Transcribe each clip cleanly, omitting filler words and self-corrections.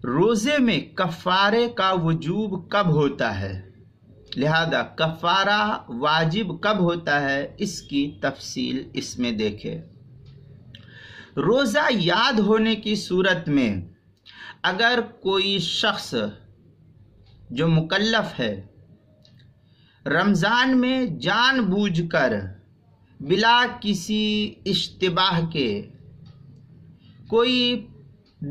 روزے میں کفارے کا وجوب کب ہوتا ہے، لہذا کفارہ واجب کب ہوتا ہے، اس کی تفصیل اس میں دیکھیں۔ روزہ یاد ہونے کی صورت میں اگر کوئی شخص جو مکلف ہے رمضان میں جان بوجھ کر بلا کسی اشتباہ کے کوئی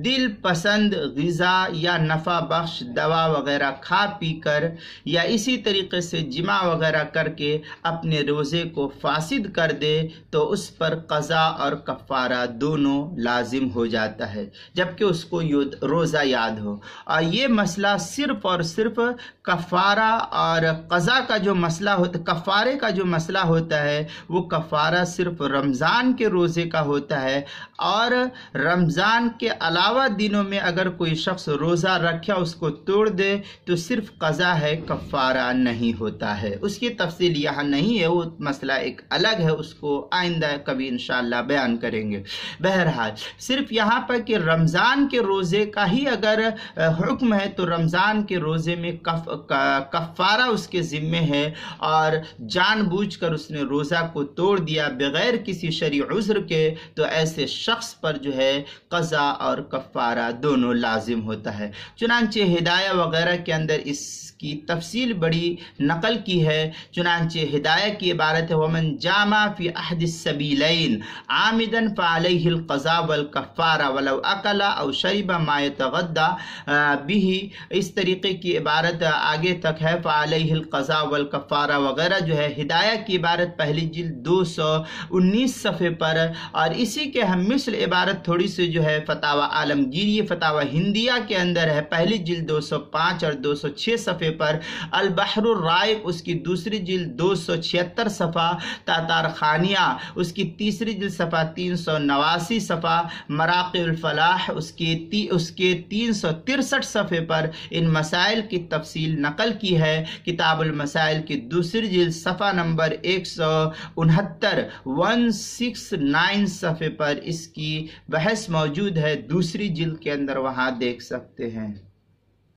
دل پسند غذا یا نفع بخش دوا وغیرہ کھا پی کر یا اسی طریقے سے جمع وغیرہ کر کے اپنے روزے کو فاسد کر دے تو اس پر قضا اور کفارہ دونوں لازم ہو جاتا ہے، جبکہ اس کو روزہ یاد ہو۔ اور یہ مسئلہ صرف اور صرف کفارہ اور قضا کا جو مسئلہ ہوتا، کفارے کا جو مسئلہ ہوتا ہے وہ کفارہ صرف رمضان کے روزے کا ہوتا ہے، اور رمضان کے علاوہ دنوں میں اگر کوئی شخص روزہ رکھا اس کو توڑ دے تو صرف قضا ہے، کفارہ نہیں ہوتا ہے۔ اس کی تفصیل یہاں نہیں ہے، وہ مسئلہ ایک الگ ہے، اس کو آئندہ کبھی انشاءاللہ بیان کریں گے۔ بہرحال صرف یہاں پر کہ رمضان کے روزے کا ہی اگر حکم ہے تو رمضان کے روزے میں کفارہ اس کے ذمے ہے، اور جان بوجھ کر اس نے روزہ کو توڑ دیا بغیر کسی شرعی عذر کے تو ایسے شخص پر جو ہے قضا اور کفارہ دونوں لازم ہوتا ہے۔ چنانچہ ہدایہ وغیرہ کے اندر اس کی تفصیل بڑی نقل کی ہے۔ چنانچہ ہدایہ کی عبارت ہے وَمَنْ جَامَعَ فِي أَحْدِ السَّبِيلَيْنِ عَامِدًا فَعَلَيْهِ الْقَضَاءُ وَالْكَفَّارَةُ وَلَوْ أَكَلَ أَوْ شَرِبَ مَا يَتَغَدَّى بِهِ، اس طریقے کی عبارت آگے تک ہے فَعَلَيْهِ الْقَضَاءُ وَالْكَفَّارَةُ وغیرہ جو ہے۔ ہدایہ کی عبارت پہلی جلد 219 صفحے پر، اور اسی کے ہم مثل عبارت تھوڑی سی جو ہے فتاوی عالمگیری فتاوی ہندیہ کے اندر ہے، پہلی جلد 205 اور 206 صفحے پر۔ البحر الرائق اس کی دوسری جلد 276 صفحہ، تاتار خانیہ اس کی تیسری جلد صفحہ 389 صفحہ، مراقی الفلاح اس کے 363 صفحے پر ان مسائل کی تفصیل نقل کی ہے۔ کتاب المسائل کی دوسری جلد صفحہ نمبر 169 صفحے پر اس کی بحث موجود ہے، دوسری جلد کے اندر وہاں دیکھ سکتے ہیں۔